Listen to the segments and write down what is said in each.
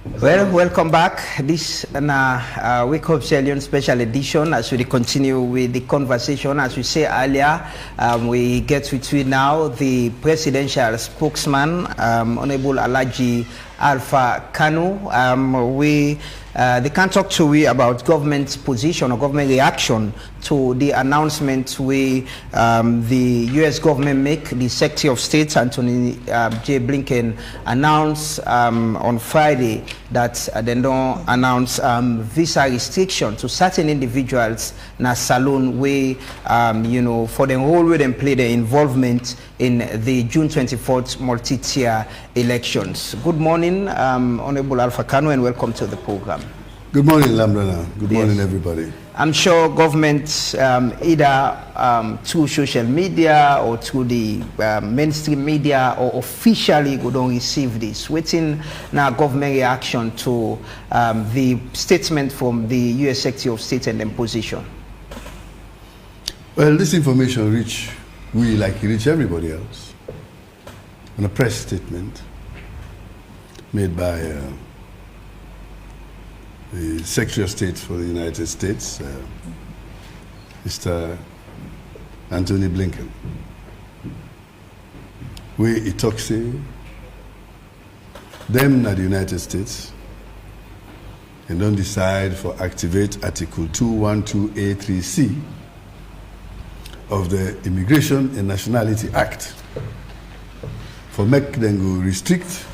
Well, welcome back. This is a Wake Up Sierra special edition as we continue with the conversation. As we say earlier, we get with you now the presidential spokesman, Honorable Alhaji Alpha Kanu. They can talk to you about government position or government reaction to the announcement the U.S. government make. The Secretary of State, Anthony J. Blinken, announced on Friday that they don't announce visa restriction to certain individuals in a saloon way, for the role where they play their involvement in the June 24th multi-tier elections. Good morning, Honorable Alpha Kanu, and welcome to the program. Good morning, Lambrana. Good morning, everybody. I'm sure government, either through social media or through the mainstream media or officially, we don't receive this. Waiting now government reaction to the statement from the U.S. Secretary of State and then position. Well, this information reach everybody else on a press statement made by the Secretary of State for the United States, Mr. Anthony Blinken. We talks them at the United States and don't decide for activate Article 212A3C of the Immigration and Nationality Act for make them go restrict,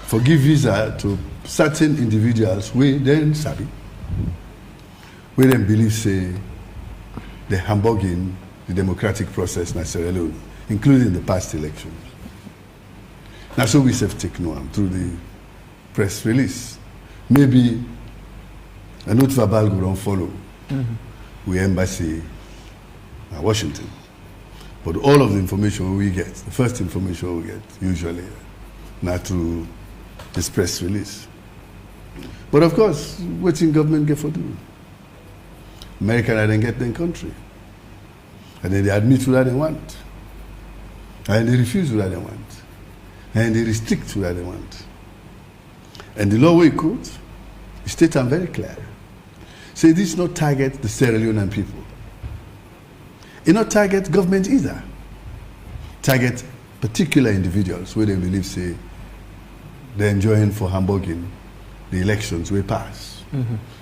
for give visa to certain individuals we then sabi, we then believe say the hamburging the democratic process in Sierra Leone, including the past elections. Now so we have taken one through the press release. Maybe a note verbal will don't follow. We embassy at Washington. But all of the information we get, the first information we get usually not through this press release. But of course, what's in government get for do? American I didn't get their country. And then they admit what they want. And they refuse what they want. And they restrict what they want. And the law we quote, the state are very clear. Say this not target the Sierra Leonean people. It not target government either. Target particular individuals where they believe say they're enjoying for hamburging the elections we pass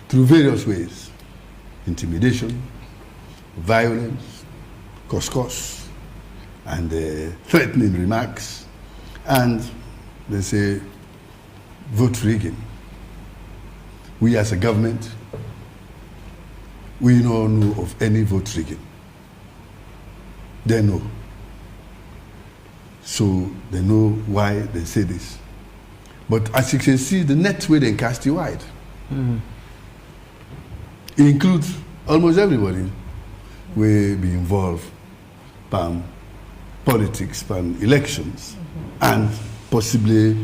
through various ways: intimidation, violence, couscous, and threatening remarks, and they say vote rigging. We as a government, we don't know of any vote rigging. They know. So they know why they say this. But as you can see, the net way they cast it wide. It includes almost everybody will be involved in politics, in elections, and possibly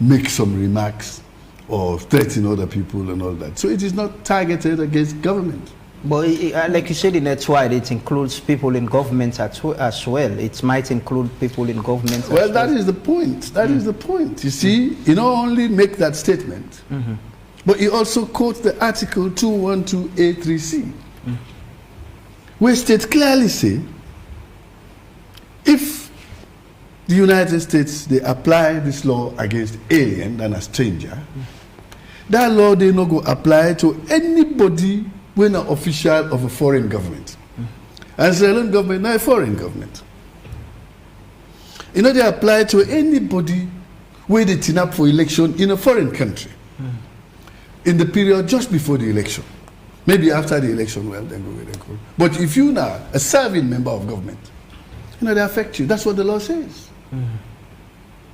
make some remarks or threaten other people and all that. So it is not targeted against government. But like you said, in that's why it includes people in government as well. It might include people in government well. That is the point. That is the point. You see, you not only make that statement, but you also quote the Article 212A3C, where state clearly say, if the United States, they apply this law against alien and a stranger, that law they not go apply to anybody when an official of a foreign government. And Sierra Leone government, not a foreign government. They apply to anybody where they turn up for election in a foreign country. In the period just before the election. Maybe after the election, well, then go where they go. But if you're now a serving member of government, they affect you. That's what the law says.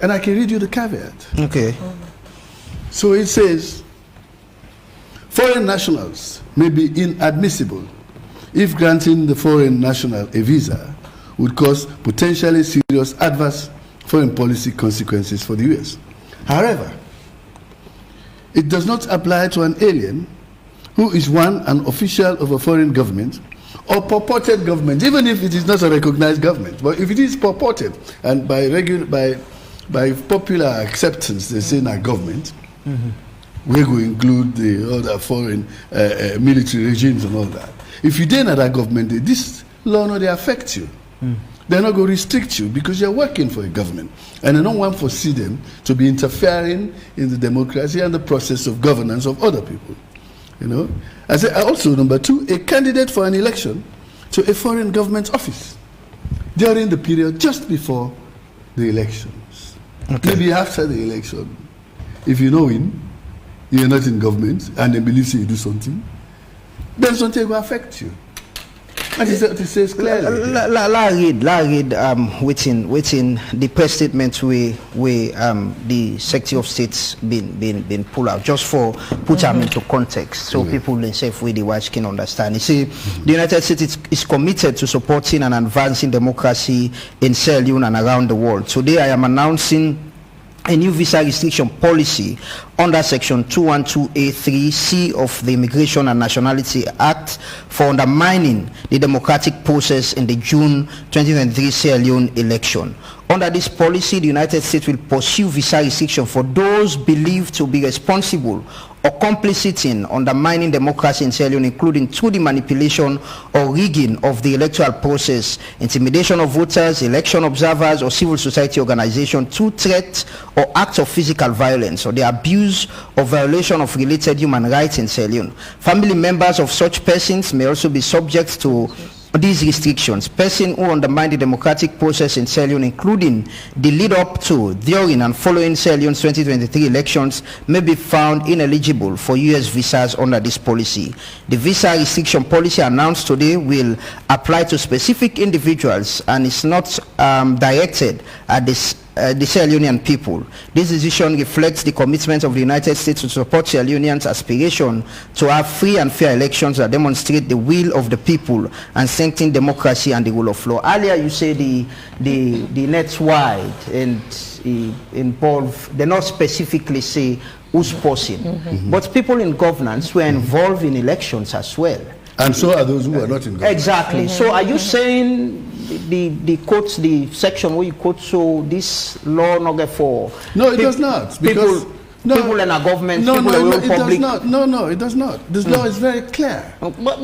And I can read you the caveat. Okay. So it says, foreign nationals may be inadmissible if granting the foreign national a visa would cause potentially serious adverse foreign policy consequences for the U.S. However, it does not apply to an alien who is an official of a foreign government or purported government, even if it is not a recognized government. But if it is purported, and by popular acceptance, they say not government, We go include the other foreign military regimes and all that. If you didn't have that government, this law no they affect you. They're not going to restrict you because you're working for a government. And they don't want to foresee them to be interfering in the democracy and the process of governance of other people. You know? I say also, number two, a candidate for an election to a foreign government office during the period just before the elections. Okay. Maybe after the election. If you know him, you're not in government, and they believe you do something, then something will affect you. And it says clearly. La read within the press statement we the Secretary of State's been pulled out, just for put them into context, so people themselves with the watch can understand. You see, the United States is committed to supporting and advancing democracy in Sierra Leone and around the world. Today I am announcing a new visa restriction policy under Section 212A3C of the Immigration and Nationality Act for undermining the democratic process in the June 2023 Sierra Leone election. Under this policy, the United States will pursue visa restriction for those believed to be responsible or complicit in undermining democracy in Sierra Leone, including through the manipulation or rigging of the electoral process, intimidation of voters, election observers, or civil society organizations through threats or acts of physical violence, or the abuse or violation of related human rights in Sierra Leone. Family members of such persons may also be subject to these restrictions. Persons who undermine the democratic process in Sierra Leone, including the lead up to, during, and following Sierra Leone's 2023 elections, may be found ineligible for U.S. visas under this policy. The visa restriction policy announced today will apply to specific individuals and is not directed at the Sierra Leonean people. This decision reflects the commitment of the United States to support Sierra Leoneans' aspiration to have free and fair elections that demonstrate the will of the people and strengthen democracy and the rule of law. Earlier you say the net's wide and involve, they not specifically say who's person, but people in governance were involved in elections as well. And so are those who are not in government. Exactly. So are you saying the quotes, the section where you quote, so this law not get for? No, it does not. Because people in our government, no, people no, in the public. Does not. No, it does not. This law is very clear. But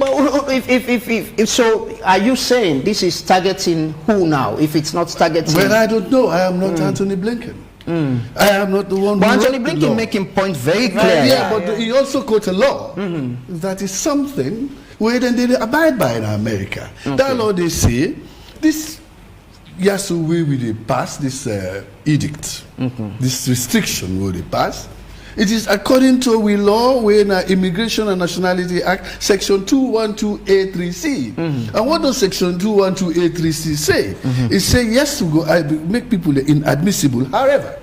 if so, are you saying this is targeting who now? If it's not targeting, well, I don't know. I am not Anthony Blinken. I am not the one. But Anthony Blinken making points very clear. Yeah, but he also quotes a law that is something where then they abide by in America. That law they say this. Yes, so we will pass this edict, this restriction will they pass. It is according to we law when Immigration and Nationality Act, Section 212A3C. And what does Section 212A3C say? It says yes to go make people inadmissible. However,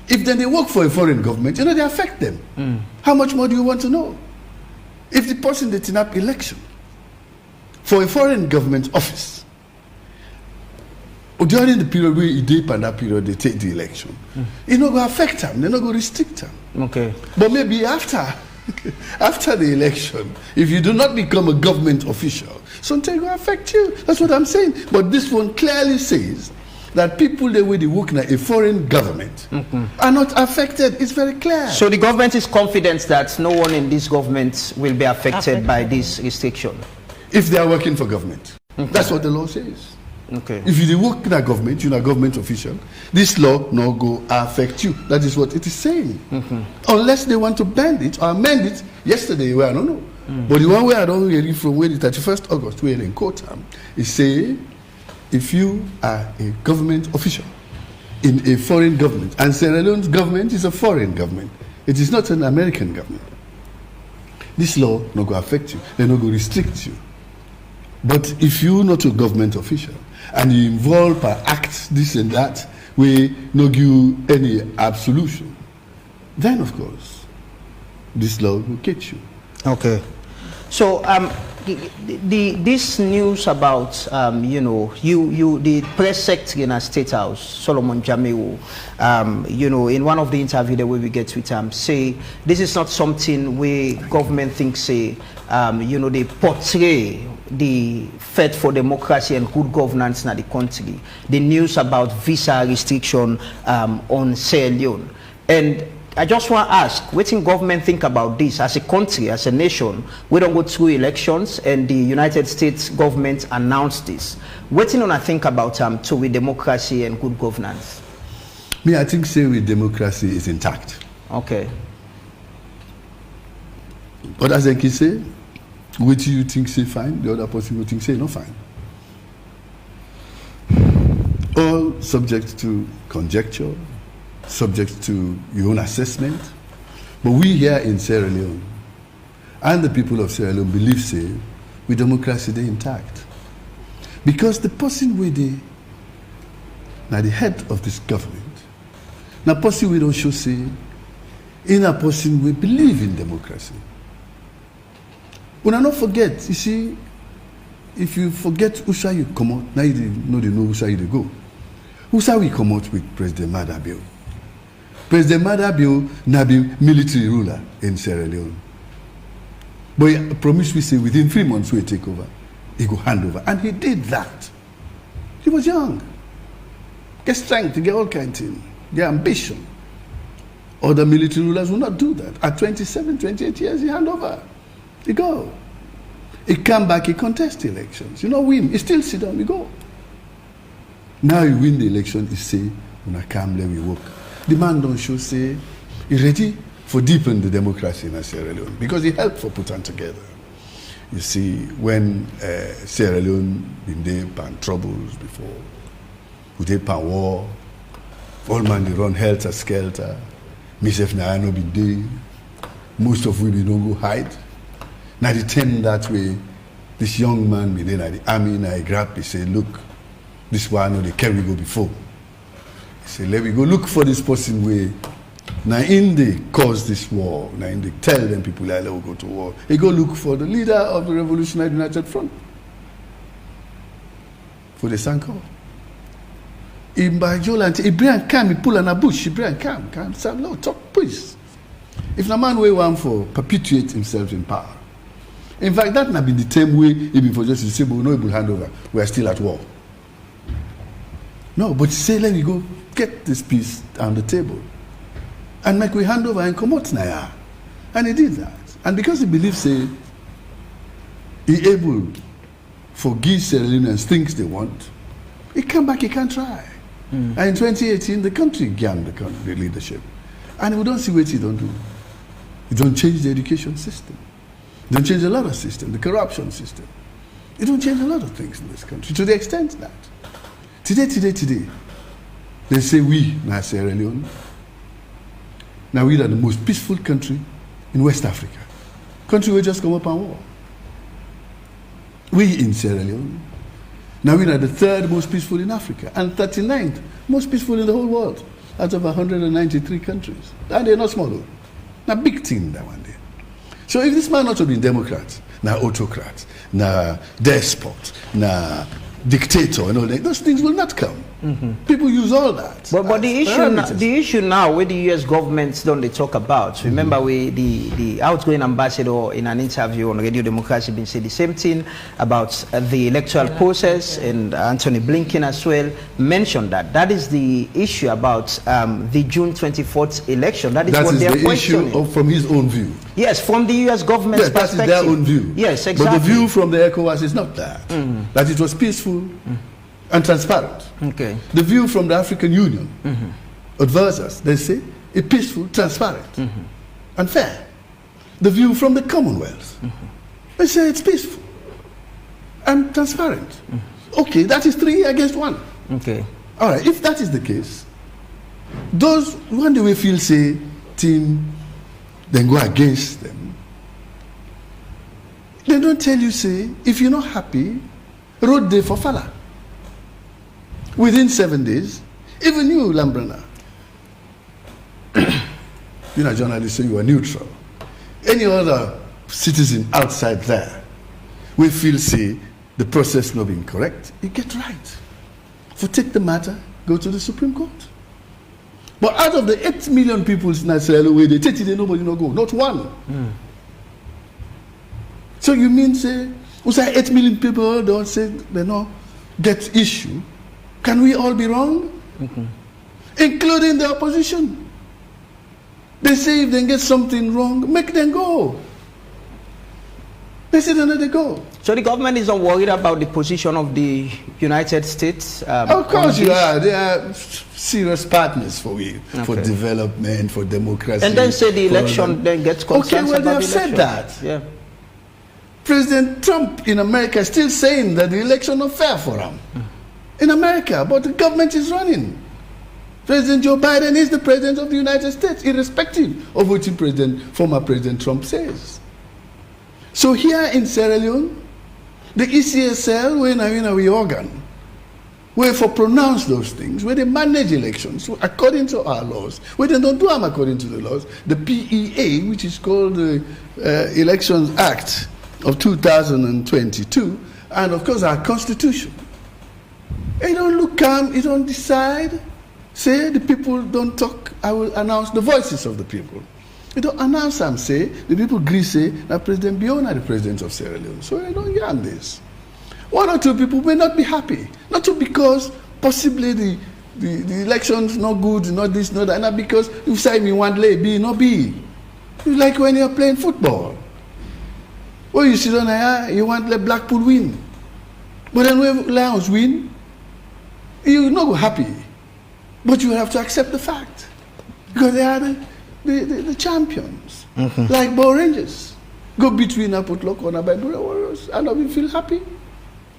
if then they work for a foreign government, you know, they affect them. How much more do you want to know? If the person they turn up election for a foreign government office, during the period where it dip and that period they take the election, it's not going to affect them, they're not going to restrict them. Okay. But maybe after the election, if you do not become a government official, something will affect you. That's what I'm saying. But this one clearly says that people that will work in a foreign government are not affected. It's very clear. So the government is confident that no one in this government will be affected by this restriction? If they are working for government. That's what the law says. Okay. If you work in a government, you're a government official, this law no go affect you. That is what it is saying. Unless they want to bend it or amend it. Yesterday, well, I don't know. But the one way I don't hear it from where the 31st August, where in court, is say, if you are a government official in a foreign government, and Sierra Leone's government is a foreign government, it is not an American government, this law no go affect you, they no go restrict you. But if you're not a government official, and you involve by acts, this and that, we no give you any absolution, then of course, this law will catch you. Okay. So this news about you know, the press secretary in our State House, Solomon Jamiu, you know, in one of the interviews the way we get with him, say this is not something where government thinks say you know, they portray the fight for democracy and good governance in the country. The news about visa restriction on Sierra Leone. And I just want to ask, what think government think about this as a country, as a nation? We don't go through elections, and the United States government announced this. What think you think about to with democracy and good governance? Me, I think say with democracy is intact. Okay. But as I can say, what you think say fine, the other person will think say no fine. All subject to conjecture, subject to your own assessment. But we here in Sierra Leone and the people of Sierra Leone believe say with democracy they intact. Because the person with the head of this government, now person we don't show say, in a person we believe in democracy. When I not forget, you see, if you forget Usha you come out, now you know Usha you go. Usha we come out with President Madabio. President Madabio now be military ruler in Sierra Leone. But he promised we say within 3 months we take over. He go hand over. And he did that. He was young. Get strength, get all kinds of things. Get ambition. Other military rulers will not do that. At 27, 28 years, he hand over. He go. He come back, he contest the elections. You know, win. He still sit down, he go. Now he win the election, he say, when I come, let me work. The man don't show say, he ready for deepen the democracy in Sierra Leone. Because he helped for put on together. You see, when Sierra Leone been there, pan troubles before, we did pan war, all man they run helter skelter, myself na I no been there, most of we don't go hide. Now the time that way, this young man been there at the army, now he grab, he say, look, this one they carry go before. He say, let me go look for this person where now in they cause this war, now in they tell them people like let go to war. He go look for the leader of the Revolutionary United Front. For the Sanko. In by Jolant, he bring come, he pull on a bush, he bring come, say, no, talk please. If the man will want for perpetuate himself in power. In fact, that not be the same way he been for just to say, but we know he will hand over. We are still at war. No, but say, let me go get this peace on the table. And make we hand over and come out now. And he did that. And because he believes, say, he able for give Sierra Leoneans things they want, he come back, he can try. And in 2018, the country gained the leadership. And we don't see what he don't do. He don't change the education system. He don't change a lot of systems, the corruption system. He don't change a lot of things in this country, to the extent that today, they say we, now Sierra Leone, now we are the most peaceful country in West Africa. Country we just come up and war. We in Sierra Leone, now we are the 3rd most peaceful in Africa and 39th most peaceful in the whole world out of 193 countries. And they're not small. Now big thing that one day. So if this man not to be Democrat, now autocrat, now despot, now dictator and all that, those things will not come. People use all that. But the issue now where the US government don't they talk about, remember the outgoing ambassador in an interview on Radio Democracy been said the same thing about the electoral process, and Anthony Blinken as well mentioned that is the issue about the June 24th election. That is what they're questioning. Issue from his own view. Yes, from the US government's perspective. That is their own view. Yes, exactly. But the view from the ECOWAS is not that. That it was peaceful and transparent. Okay. The view from the African Union advisors, they say it's peaceful, transparent, and fair. The view from the Commonwealth, they say it's peaceful and transparent. Okay, that is 3 against 1. Okay. All right, if that is the case, those one day we feel say team then go against them. They don't tell you say if you're not happy, road day for Fala. Within 7 days, even you, Lambrana, you're not a journalist, so you are neutral. Any other citizen outside there, we feel say the process not being correct, you get right. For take the matter, go to the Supreme Court. But out of the 8 million people in Israel, where they take it, nobody no go, not one. So you mean say, we say 8 million people don't say they no get issue. Can we all be wrong? Including the opposition. They say if they get something wrong, make them go. They say they let it go. So the government is not worried about the position of the United States? Of course you are. They are serious partners for you, for development, for democracy. And then say the election then gets concerns well, about they have the said that. Yeah. President Trump in America is still saying that the election is not fair for him. In America, but the government is running. President Joe Biden is the president of the United States, irrespective of what former President Trump says. So here in Sierra Leone, the ECSL, when we organ, where for pronounce those things, where they manage elections according to our laws, where they don't do them according to the laws, the PEA, which is called the Elections Act of 2022, and of course our Constitution. They don't look calm, you don't decide, say the people don't talk, I will announce the voices of the people. You don't announce them, say, the people agree, say, that President Biona, the president of Sierra Leone. So I don't yarn this. One or two people may not be happy. Not because possibly the election's not good, not this, not that, not because you say me want lay, B, not B. It's like when you're playing football. Well, you sit on there, you want let Blackpool win. But then when Lions win, you're not happy. But you have to accept the fact. Because they are the champions. Like Bow Rangers. Go between Apotlock or Nabadura Warriors and we feel happy.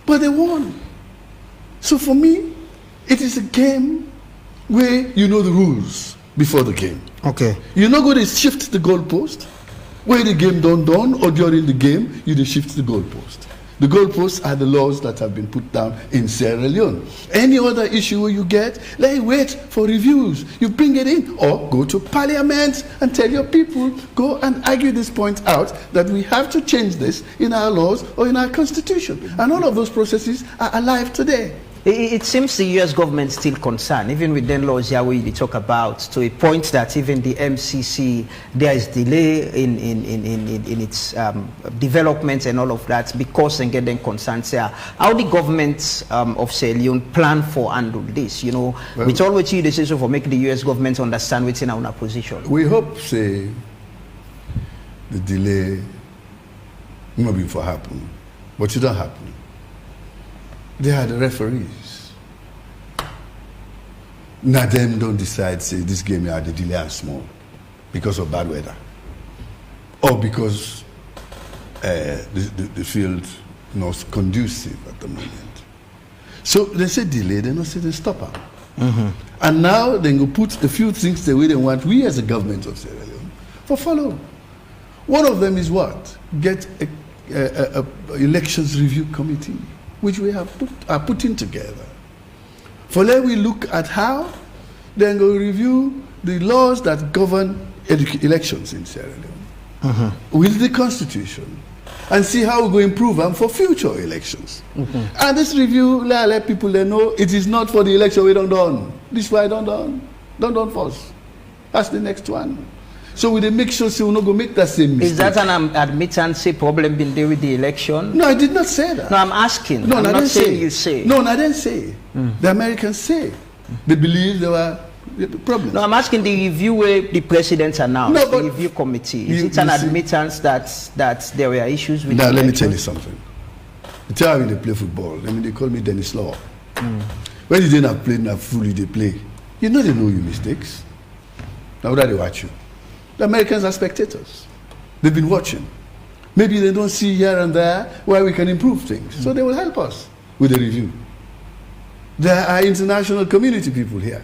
But they won. So for me, it is a game where you know the rules before the game. Okay. You're not going to shift the goalpost where the game done or during the game, you just shift the goalpost. The goalposts are the laws that have been put down in Sierra Leone. Any other issue where you get, wait for reviews. You bring it in or go to parliament and tell your people, go and argue this point out that we have to change this in our laws or in our constitution. And all of those processes are alive today. It seems the U.S. government is still concerned, even with the laws here we talk about, to a point that even the MCC, there is delay in its development and all of that because they get them concerned there. How the government of Sierra Leone plan for handle this? With all what you decision for make the U.S. government understand what's in our position. We hope, say, the delay maybe for happen, but it don't happen. They are the referees. Now them don't decide, say, this game are the delay and small because of bad weather. Or because the field not conducive at the moment. So they say delay, they don't say they stop them. And now they go put a few things the way they want, we as a government of Sierra Leone, for follow. One of them is what? Get a elections review committee, which we are putting together. For let we look at how then go review the laws that govern elections in Sierra Leone with the constitution and see how we go improve them for future elections. And this review let people know it is not for the election we don't done. This why don't done first. That's the next one. So we make sure we're not going to make that same mistake. Is that an admittance problem been there with the election? No, I did not say that. No, I'm asking. No, I'm I not didn't saying say. you say. No, I didn't say. The Americans say. They believe there were problems. No, I'm asking the review where the president announced, no, but the review committee. Is it an admittance that there were issues with the let election? me tell you something. You tell me they play football. They call me Dennis Law. When you didn't have played enough fully, they play. They know your mistakes. Now, what do they watch you? The Americans are spectators. They've been watching. Maybe they don't see here and there where we can improve things. So they will help us with the review. There are international community people here.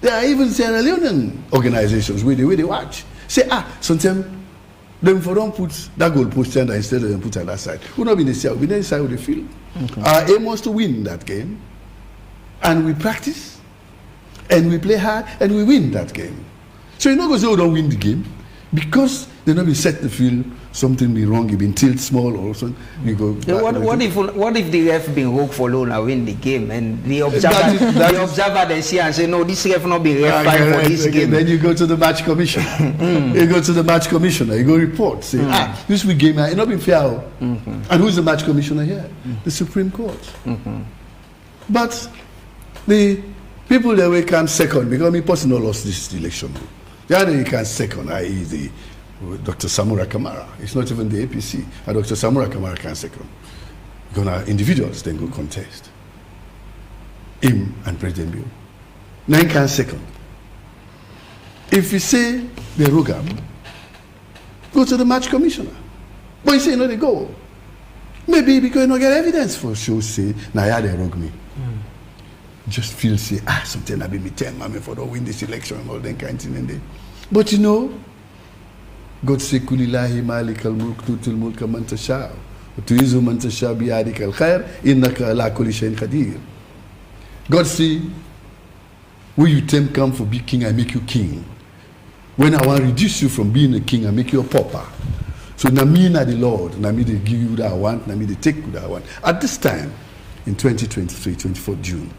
There are even Sierra Leonean organizations where they watch. Say, sometimes them for don't put that goal post instead of them put on that side. We'll not be in the side, we'll be in the side of the field. Our aim was to win that game. And we practice, and we play hard, and we win that game. So you're not going to say, oh, don't win the game. Because they're not be set the field, something be wrong, you been tilt small or something, you go back. What if the ref been rogue for low and win the game and the observer then see and say, no, this ref not be ref for this game. Then you go to the match commissioner. You go to the match commissioner, you go report, say, this week game, it not been fair. And who's the match commissioner here? The Supreme Court. But the people that we come second, because me personally lost this election. The other you can second, i.e. the Dr. Samura Kamara. It's not even the APC. Dr. Samura Kamara can second. Because individuals then go contest. Him and President Bill. 9 can second. If you say the Rogam, go to the match commissioner. But you say no, they go. Maybe because you don't get evidence for sure say, now yeah, they rog me. Just feel say, something I be me tell me for to win this election and all that kind of thing. But you know, God say kulillahi malik al-mulk tutul mulka man tasha wa tu'izu man tasha bi yadik al-khair innaka ala kulli shay'in qadir. God say, when you tempt come for be king, I make you king. When I want to reduce you from being a king, I make you a pauper. So na me na the Lord, na me they give you that I want, na me they take you that I want. At this time, in 2023, 24 June,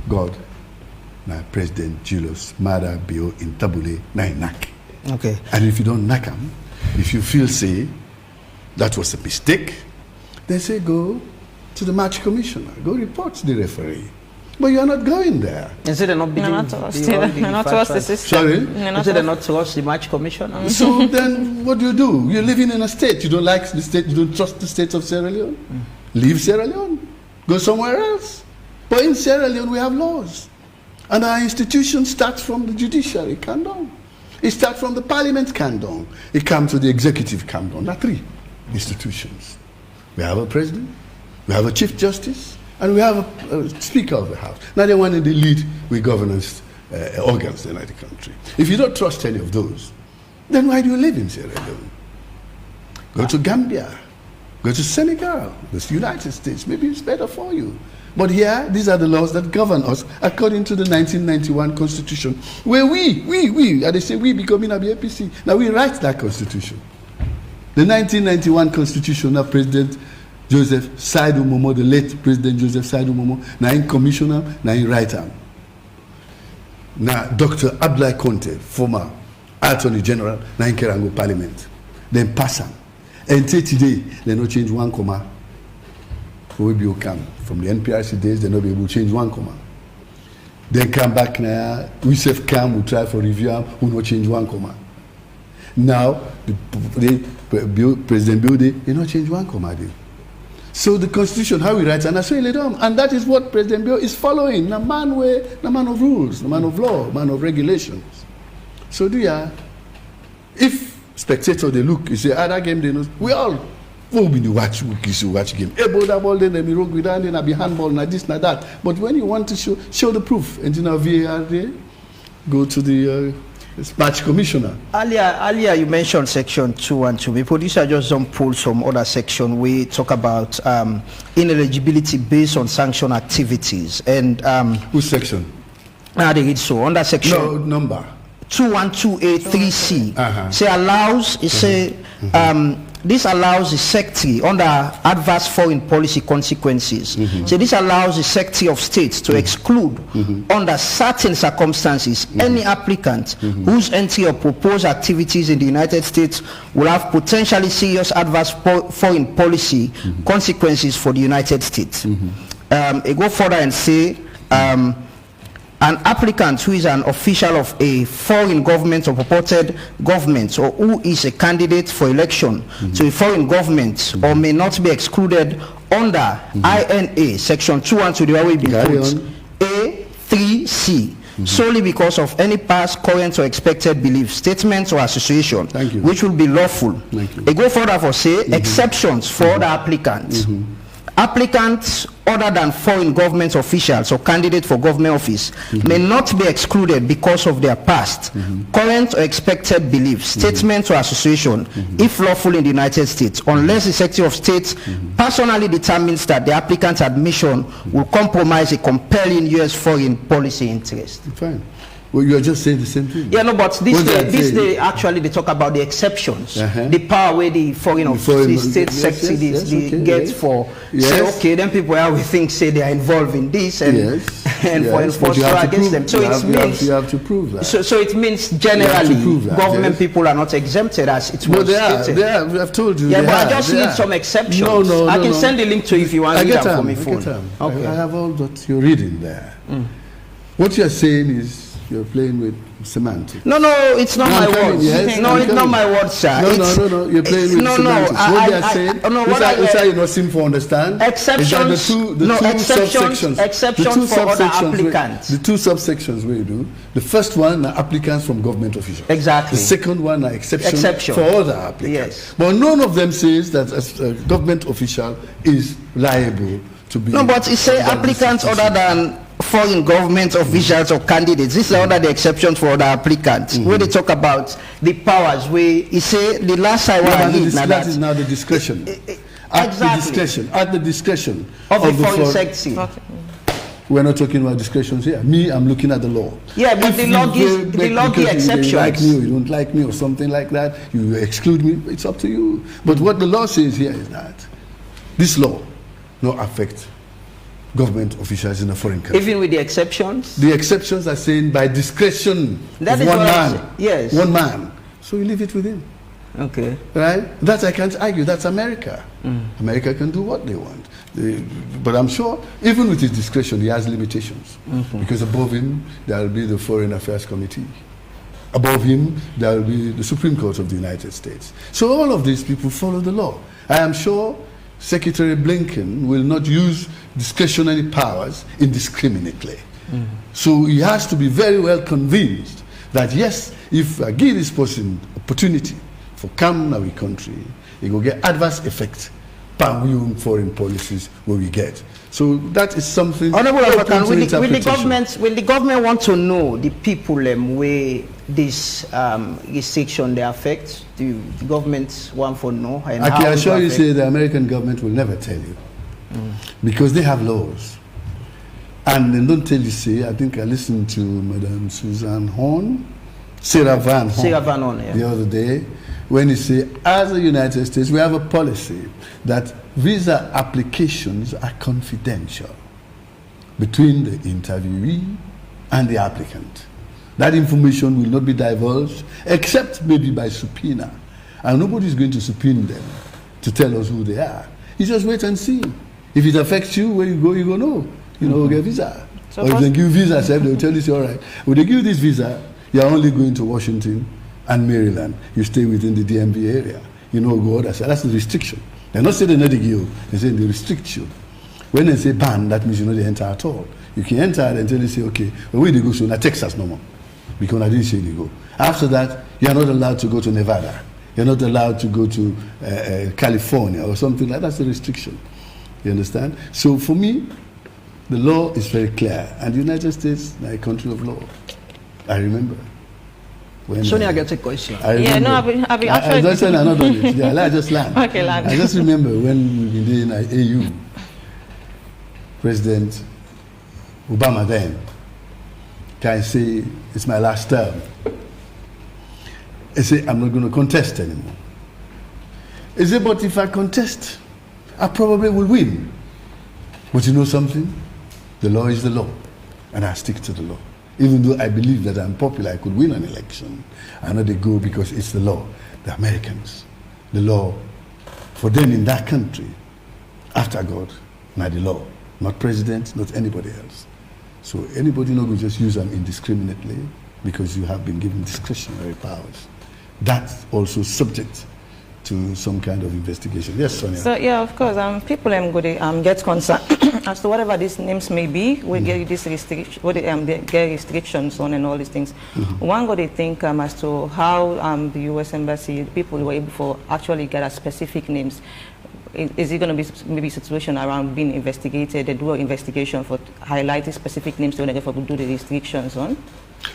God, na President Julius Maada Bio in Tabule na knock. Okay. And if you don't knock him, if you feel say that was a mistake, then say go to the match commissioner, go report to the referee. But you are not going there. Is it not not trust the system. Sorry? Is it not trust the match commissioner? So then what do? You're living in a state. You don't like the state, you don't trust the state of Sierra Leone. Leave Sierra Leone. Go somewhere else. But in Sierra Leone we have laws. And our institution starts from the judiciary, Kandong. It starts from the parliament, Kandong. It comes to the executive, Kandong. There are 3 institutions. We have a president, we have a chief justice, and we have a speaker of the house. Now they want to lead with governance organs in the country. If you don't trust any of those, then why do you live in Sierra Leone? Go to Gambia, go to Senegal, go to the United States. Maybe it's better for you. But here, these are the laws that govern us according to the 1991 Constitution, where and they say we becoming a APC. Now we write that Constitution. The 1991 Constitution, now President Joseph Saidu Momo, the late President Joseph Saidu Momo, now in commissioner, now in writer. Now Dr. Abdoulaye Conte, former Attorney General, now in Kerango Parliament. Then pass him. And today, they not change 1 comma. We will come. From the NPRC days, they not be able to change 1 comma. Then come back now, we say come, we try for review, we not change 1 comma. Now, President Bill, they not change 1 comma. So the Constitution, how we write, and I say it on, and that is what President Bill is following. The man of rules, the man of law, man of regulations. So if spectator they look, you say, that game they know, we all be the watch game. Ebo that ball, then they be rogue with that, then I be handball, na this, na that. But when you want to show the proof, and then VAR there, go to the match commissioner. Earlier you mentioned section 212. The producer just don't pull some other section. We talk about ineligibility based on sanction activities. And which section? They read so under section. No number. 212A3C. Say allows. It say this allows the secretary under adverse foreign policy consequences. So this allows the secretary of state to exclude under certain circumstances any applicant whose entry or proposed activities in the United States will have potentially serious adverse foreign policy consequences for the United States. It go further and say an applicant who is an official of a foreign government or purported government, or who is a candidate for election to a foreign government, or may not be excluded under INA section 212 the way A3C solely because of any past, current, or expected belief, statements, or association which will be lawful. They go further for say exceptions for other applicants. Applicants other than foreign government officials or candidates for government office may not be excluded because of their past, current, or expected beliefs, statements, or association, if lawful in the United States, unless the Secretary of State personally determines that the applicant's admission will compromise a compelling U.S. foreign policy interest. Fine. Well, you are just saying the same thing. Yeah, no, but this day actually they talk about the exceptions, the power where the foreign state secretary gets for say okay, then people we think say they are involved in this and and for enforcement against them. So it means you have to prove that. So it means generally government people are not exempted as it was stated. They are. I've told you. Yeah, but I just need some exceptions. No, I can send the link to you if you want to read them for me. Okay. I have all that you're reading there. What you're saying is you're playing with semantics. No, it's not my words. Yes, no, it's not my words, sir. No, you're playing with semantics. What they are saying, which are you not seem to understand? Exceptions. Exceptions for other applicants. The two subsections where you do. The first one are applicants from government officials. Exactly. The second one are exceptions for other applicants. Yes. But none of them says that a government official is liable to be. No, but it say applicants other than foreign government officials or candidates. This is under the exceptions for other applicants. Where they talk about the powers, where you say the last I want that is now the discretion. At the discretion of the foreign secretary. We're not talking about discretions here. I'm looking at the law. Yeah, but the law gives exceptions. You like me or you don't like me or something like that, you exclude me, it's up to you. But what the law says here is that this law not affect government officials in a foreign country. Even with the exceptions? The exceptions are saying by discretion that of one man. Yes. One man. So you leave it with him. Okay. Right? That I can't argue. That's America. America can do what they want. But I'm sure, even with his discretion, he has limitations. Because above him, there will be the Foreign Affairs Committee. Above him, there will be the Supreme Court of the United States. So all of these people follow the law. I am sure Secretary Blinken will not use discretionary powers indiscriminately. So he has to be very well convinced that yes, if I give this person opportunity for come our country, it will get adverse effect on foreign policies where we get. So that is something. Honorable African, will the government want to know the people where this restriction they affect? The government want to know? And I can assure you, say the American government will never tell you because they have laws, and they don't tell you. Say, I think I listened to Madam Sarah Van Horn, the other day, when he said, as the United States, we have a policy that visa applications are confidential between the interviewee and the applicant. That information will not be divulged except maybe by subpoena. And nobody is going to subpoena them to tell us who they are. You just wait and see. If it affects you, where you go know. You know, get visa. So or if they give visa, they will tell you, say, all right, when they give you this visa, you're only going to Washington and Maryland. You stay within the DMV area. You know, go other side. That's the restriction. They're not saying they not give you. They're saying they restrict you. When they say ban, that means you know they enter at all. You can enter and until they say, okay, well, where they go soon? Now Texas no more. Because I didn't say they go. After that, you're not allowed to go to Nevada. You're not allowed to go to California or something like that. That's a restriction. You understand? So for me, the law is very clear. And the United States is a country of law. I remember. Sonia gets a question. Yeah, no, I've been I don't say I'm not on it. Yeah, I just land. Okay, land. I just remember when we were in AU, President Obama then can say, it's my last term. He said, I'm not going to contest anymore. He said, but if I contest, I probably will win. But you know something? The law is the law, and I stick to the law. Even though I believe that I'm popular, I could win an election. I know they go because it's the law. The Americans, the law, for them in that country, after God, not the law, not president, not anybody else. So anybody not going to just use them indiscriminately because you have been given discretionary powers. That's also subject to some kind of investigation. Yes, Sonia. So yeah, of course, people get concerned as to whatever these names may be. We get this they get restrictions on and all these things. One got to think as to how the U.S. Embassy people were able to actually get specific names. Is it going to be maybe a situation around being investigated? They do an investigation for highlighting specific names to do the restrictions on?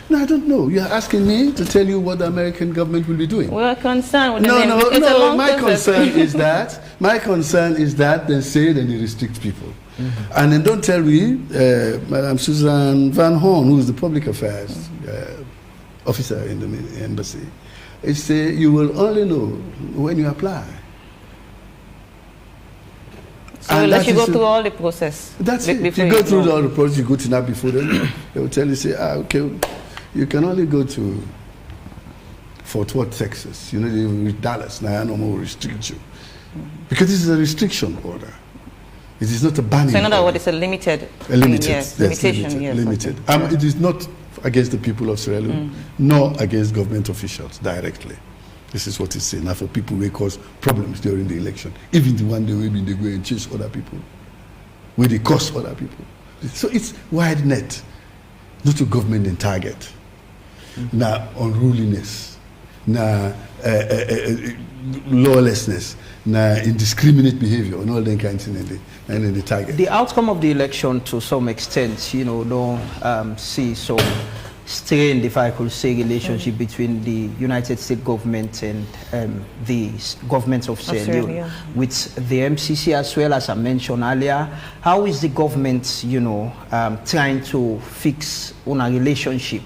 No, I don't know. You're asking me to tell you what the American government will be doing. We're concerned with the name. No. My concern is that they say that they restrict people. And then don't tell me, Madam Susan Van Horn, who is the public affairs officer in the embassy, it say you will only know when you apply. So let you go through all the process. That's it. You go through all the process, you go to that before them. They will tell you, say, okay, you can only go to Fort Worth, Texas. You know, with Dallas. Now I no more restrict you. Because this is a restriction order. It is not a banning. So in other words, it's a limited. Limitation, yes. Okay. It is not against the people of Sierra Leone, nor against government officials directly. This is what it's saying. Now for people who cause problems during the election, even the one day when they go and chase other people, where they cost other people. So it's wide net, not a government in target. Now unruliness, now lawlessness, now indiscriminate behavior, and all that kinds of things, and in the target. The outcome of the election, to some extent, you know, don't see some strained, if I could say, relationship between the United States government and the government of Sierra Leone, with the MCC as well, as I mentioned earlier. How is the government, you know, trying to fix on a relationship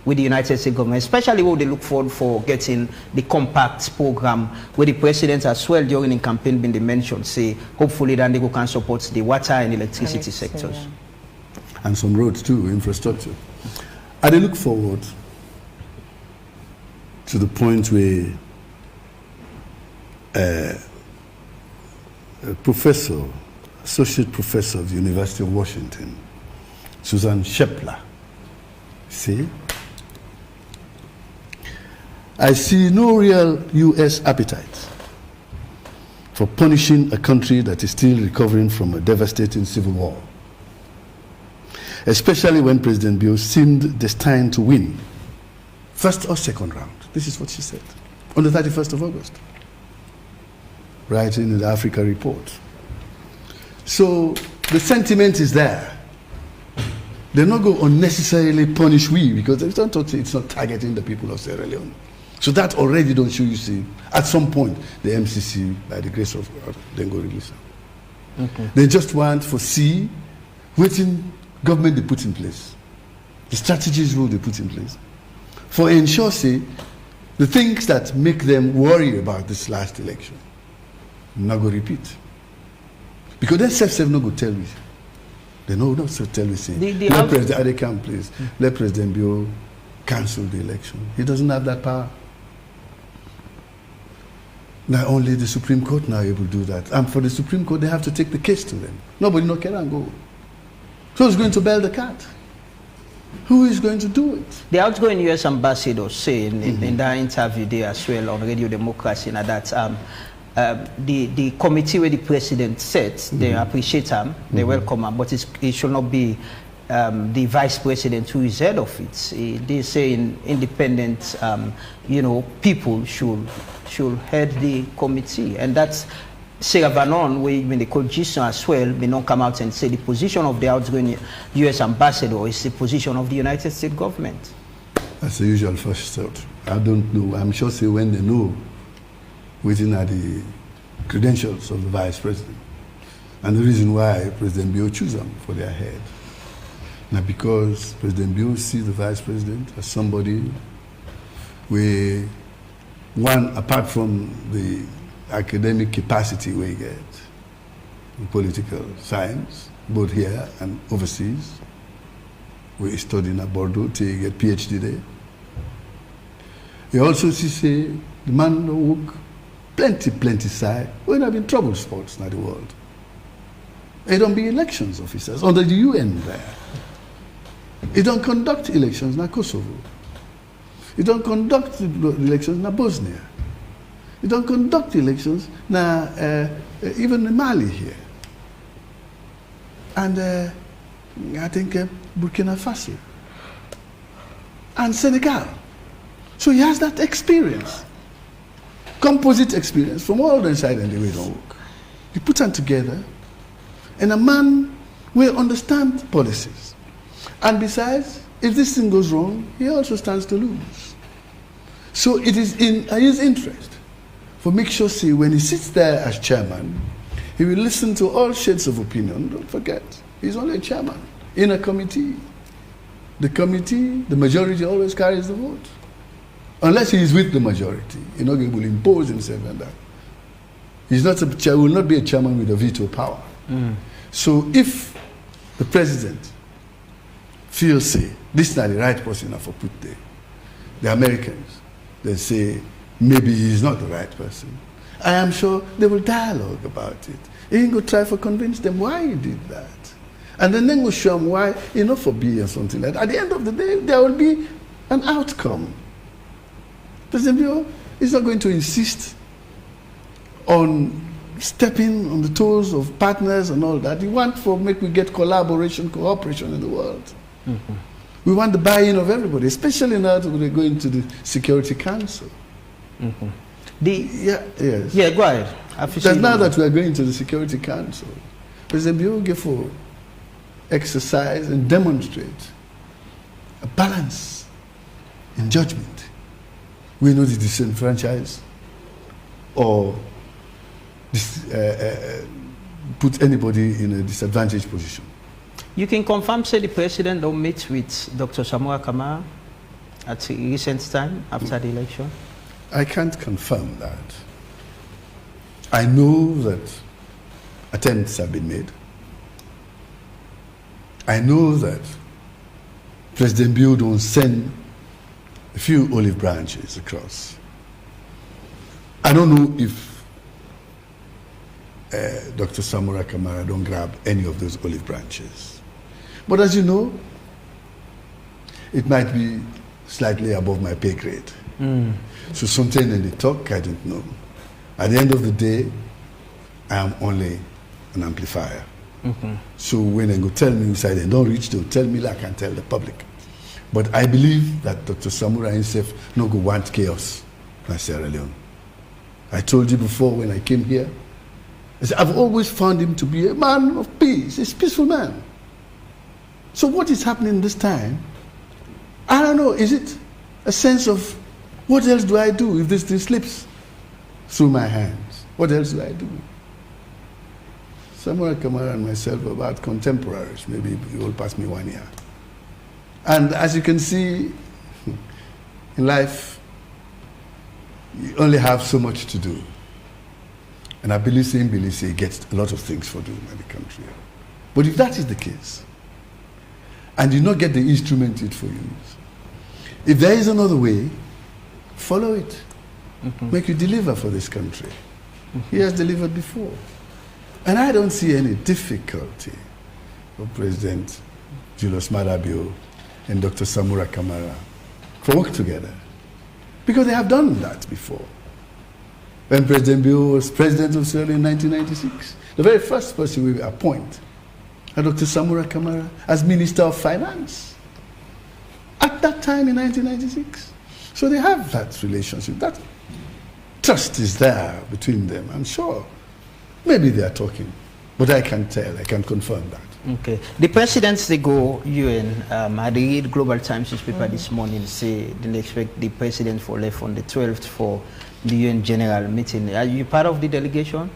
with the United States government, especially when they look forward for getting the compact program, where the president as well during the campaign been mentioned, say hopefully that they can support the water and electricity sectors. Yeah. And some roads too, infrastructure. And they look forward to the point where a professor, associate professor of the University of Washington, Susan Shepler, say, I see no real U.S. appetite for punishing a country that is still recovering from a devastating civil war, especially when President Bio seemed destined to win first or second round. This is what she said on the 31st of August, writing in the Africa Report. So the sentiment is there. They're not going to unnecessarily punish we, because it's not targeting the people of Sierra Leone. So that already don't show, you see, at some point, the MCC, by the grace of God, then go release them. Okay. They just want for waiting government they put in place, the strategies rule they put in place, for ensure, say, the things that make them worry about this last election, not go repeat. Because then self not go tell me. They know not to tell me, say, let President Adekam, please, let President Bio cancel the election. He doesn't have that power. Now only the Supreme Court now able to do that. And for the Supreme Court, they have to take the case to them. Nobody no care and go. So who's going to bail the cat? Who is going to do it? The outgoing U.S. ambassador saying in that interview there as well on Radio Democracy that the committee where the president sets, they appreciate him, they welcome him, but it should not be the vice president who is head of it. They say independent, people should head the committee, and that's Sarah Vanon, we the Jason as well, may not come out and say the position of the outgoing U.S. ambassador is the position of the United States government. That's the usual first thought. I don't know. I'm sure say when they know, within are the credentials of the vice president, and the reason why President Bio choose them for their head. Now, because President Bio sees the vice president as somebody where one, apart from the academic capacity we get in political science, both here and overseas, we study in Bordeaux to get PhD there. You also see the man who work plenty side, we have been trouble spots in the world. They don't be elections officers under the UN there. They don't conduct elections in Kosovo. They don't conduct elections in Bosnia. You don't conduct elections now, even in Mali here. And I think Burkina Faso. And Senegal. So he has that experience. Composite experience from all the side and the way don't work. You put them together, and a man will understand policies. And besides, if this thing goes wrong, he also stands to lose. So it is in his interest for make sure, see, when he sits there as chairman, he will listen to all shades of opinion. Don't forget, he's only a chairman in a committee. The committee, the majority always carries the vote. Unless he is with the majority, he's not able to impose himself on that. He's not will not be a chairman with a veto power. So if the president feels, say, this is not the right person for put there, the Americans, they say, maybe he's not the right person. I am sure they will dialogue about it. He can go try to convince them why he did that. And then we show them why, for B or something like that. At the end of the day, there will be an outcome. President Bio is not going to insist on stepping on the toes of partners and all that. We want we get collaboration, cooperation in the world. Mm-hmm. We want the buy-in of everybody, especially now that we're going to the Security Council. Mm-hmm. Yes. Go ahead. Because now that we are going to the Security Council, President Bio exercise and demonstrate a balance in judgment. We know the disenfranchised or put anybody in a disadvantaged position. You can confirm, say, the president don't meet with Dr. Samura Kamara at a recent time after the election? I can't confirm that. I know that attempts have been made. I know that President Bio don't send a few olive branches across. I don't know if Dr. Samura Kamara don't grab any of those olive branches. But as you know, it might be slightly above my pay grade. So something in the talk, I don't know. At the end of the day, I am only an amplifier. Mm-hmm. So when they go tell me inside they don't reach, they'll tell me like I can tell the public. But I believe that Dr. Samura himself no go want chaos in Sierra Leone. I told you before when I came here, I said, I've always found him to be a man of peace, a peaceful man. So what is happening this time? I don't know, is it a sense of what else do I do if this thing slips through my hands? What else do I do? Samura Kamara and myself are about contemporaries. Maybe you will pass me 1 year. And as you can see, in life, you only have so much to do. And Abilisi gets a lot of things for doing in the country. But if that is the case, and you not get the instrument it for use, if there is another way, follow it. Mm-hmm. Make you deliver for this country. Mm-hmm. He has delivered before. And I don't see any difficulty for President Julius Maada Bio and Dr. Samura Kamara for work together. Because they have done that before. When President Bio was president of Sierra Leone in 1996, the very first person we appoint was Dr. Samura Kamara as Minister of Finance. At that time in 1996. So they have that relationship. That trust is there between them, I'm sure. Maybe they are talking, but I can't tell. I can't confirm that. Okay. The presidents, they go UN. I read Global Times newspaper this morning, say they expect the president for left on the 12th for the UN General meeting. Are you part of the delegation?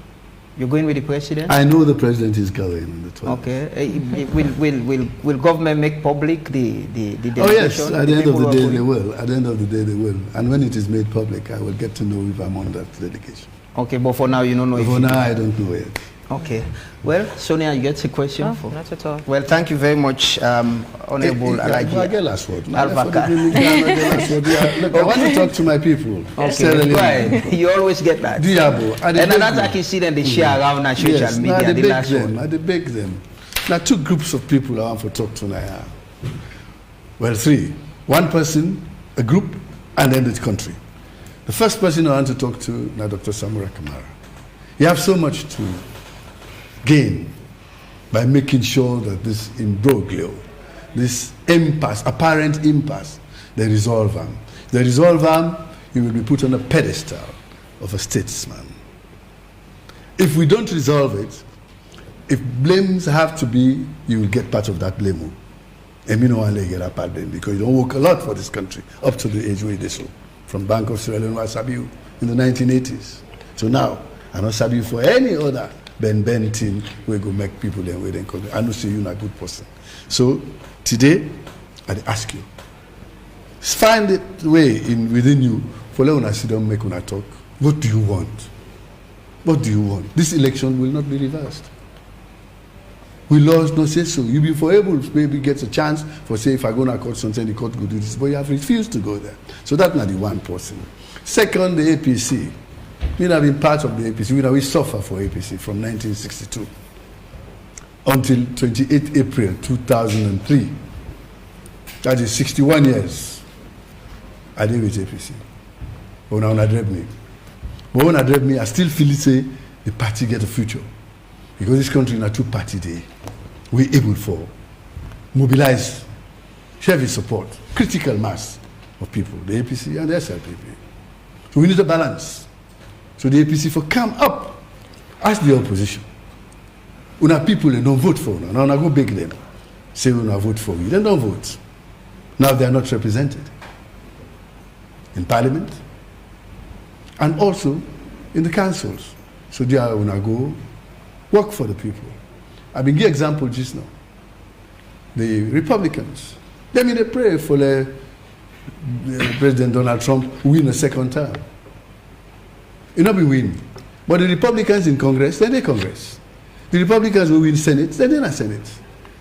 You're going with the president? I know the president is going on the 12th. Okay. Will government make public the delegation? Oh yes, at the end of the day they will. At the end of the day they will. And when it is made public, I will get to know if I'm on that delegation. Okay, but for now you don't know. For now I don't know yet. Okay. Well, Sonia, you get a question? No, not at all. Well, thank you very much, Honorable Alaji. I get last word. Al-Fakar. Look, I want to talk to my people. Okay, right. You always get that. Diabo. And another incident they share around on social media. I beg them. Now, two groups of people I want to talk to now. Well, three. One person, a group, and then the country. The first person I want to talk to now, Dr. Samura Kamara. You have so much to gain by making sure that this imbroglio, this impasse, apparent impasse, they resolve them. If they resolve them, you will be put on a pedestal of a statesman. If we don't resolve it, if blames have to be, you will get part of that blame. And you know, because you don't work a lot for this country up to the age where they so. From Bank of Sierra Leone, I sabi you in the 1980s. So now, I don't sabi you for any other Ben thing we go make people then wait and come. I know see you not a good person. So today, I ask you, find the way within you for let una sit down, make una talk. What do you want? What do you want? This election will not be reversed. We laws not say so. You be for able to maybe get a chance for say if I go to court something the court could do this, but you have refused to go there. So that's not the one person. Second, the APC. We have been part of the APC. We suffer for APC from 1962. until 28 April 2003. That is 61 years. I did with APC. But when I dread me. But when I dread me, I still feel it say the party get a future. Because this country is a two-party day. We're able for mobilize, heavy support, critical mass of people, the APC and the SLPP. So we need a balance. So the APC for come up, ask the opposition. Una people they don't vote for una. Now I go beg them. Say una vote for me. They don't vote. Now they are not represented in parliament and also in the councils. So they are una go work for the people. I've been giving example just now. The Republicans, they mean they pray for the President Donald Trump win a second term. It not be win. But the Republicans in Congress, they're Congress. The Republicans will win Senate, they're in a Senate.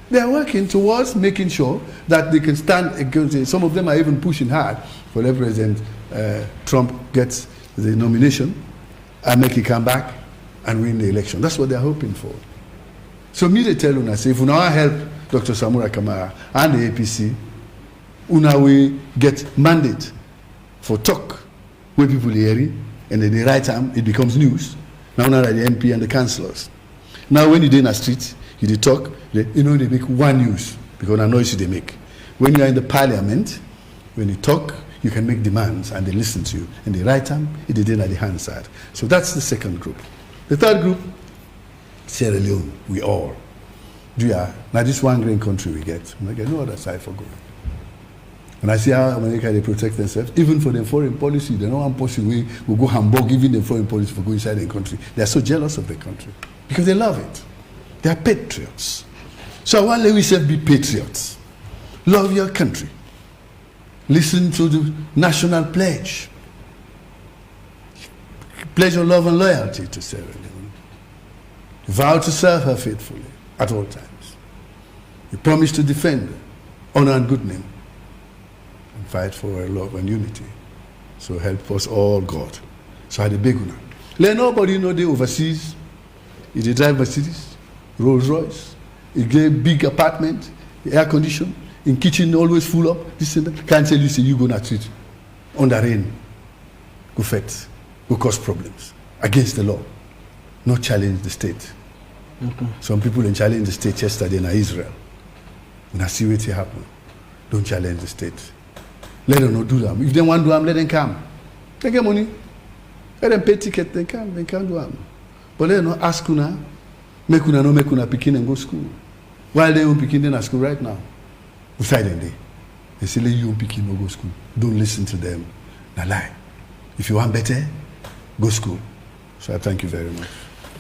They are working towards making sure that they can stand against it. Some of them are even pushing hard for the President Trump gets the nomination and make it come back and win the election. That's what they're hoping for. So me they tell una say if una help Dr. Samura Kamara and the APC, una will get mandate for talk where people hearing, and in the right time it becomes news. Now una are the MP and the councillors. Now when you dey in the street, you dey talk, they make one news because the noise they make. When you are in the parliament, when you talk, you can make demands and they listen to you. In the right time, it is at the hand side. So that's the second group. The third group, Sierra Leone, we all. Now this one green country we get, we get no other side for good. When I see how America they protect themselves, even for their foreign policy, they don't want pushing we will go Hamburg, even the foreign policy for going inside their country. They are so jealous of their country because they love it. They are patriots. So I want let we say be patriots. Love your country. Listen to the national pledge. Pledge your love and loyalty to Sierra Leone. Vow to serve her faithfully at all times. You promise to defend her, honor and good name, and fight for her love and unity. So help us all, God. So I had a big one. Let nobody know they overseas. If they drive Mercedes, Rolls Royce, you get big apartment, air conditioned, in kitchen always full up, this and that. Can't tell you say you go not treat on the rain, go fight, go cause problems against the law. Not challenge the state. Some people didn't challenge the state yesterday in Israel. When I see what happen, don't challenge the state. Let them not do them. If they want to do them, let them come. They get money. Let them pay ticket, they come. They can't do them. But let them not ask una, make una no make una pikin and go school. While they own pikin in school right now. Beside them, they say, let you own pikin no go school. Don't listen to them. Now lie. If you want better, go school. So I thank you very much.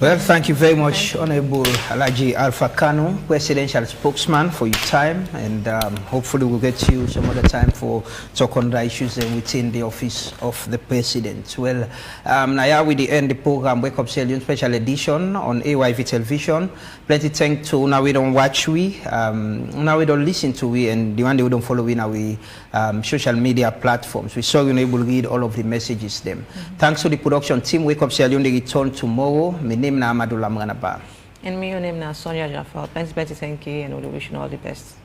Well, thank you very much, Honorable Alhaji Alpha Kanu, Presidential Spokesman, for your time, and hopefully we'll get you some other time for talk on the issues within the office of the President. Well, now we end the program Wake Up Sierra Leone Special Edition on AYV Television. Plenty thanks to now we don't watch now we don't listen to we, and the one they don't follow in our social media platforms. We saw you able to read all of the messages them. Thanks to the production team. Wake Up Sierra Leone, they return tomorrow. My name is Amadou Lamranaba. And me, your name is Sonia Jaffa. Thanks, Betty. Thank you, and we wish you all the best.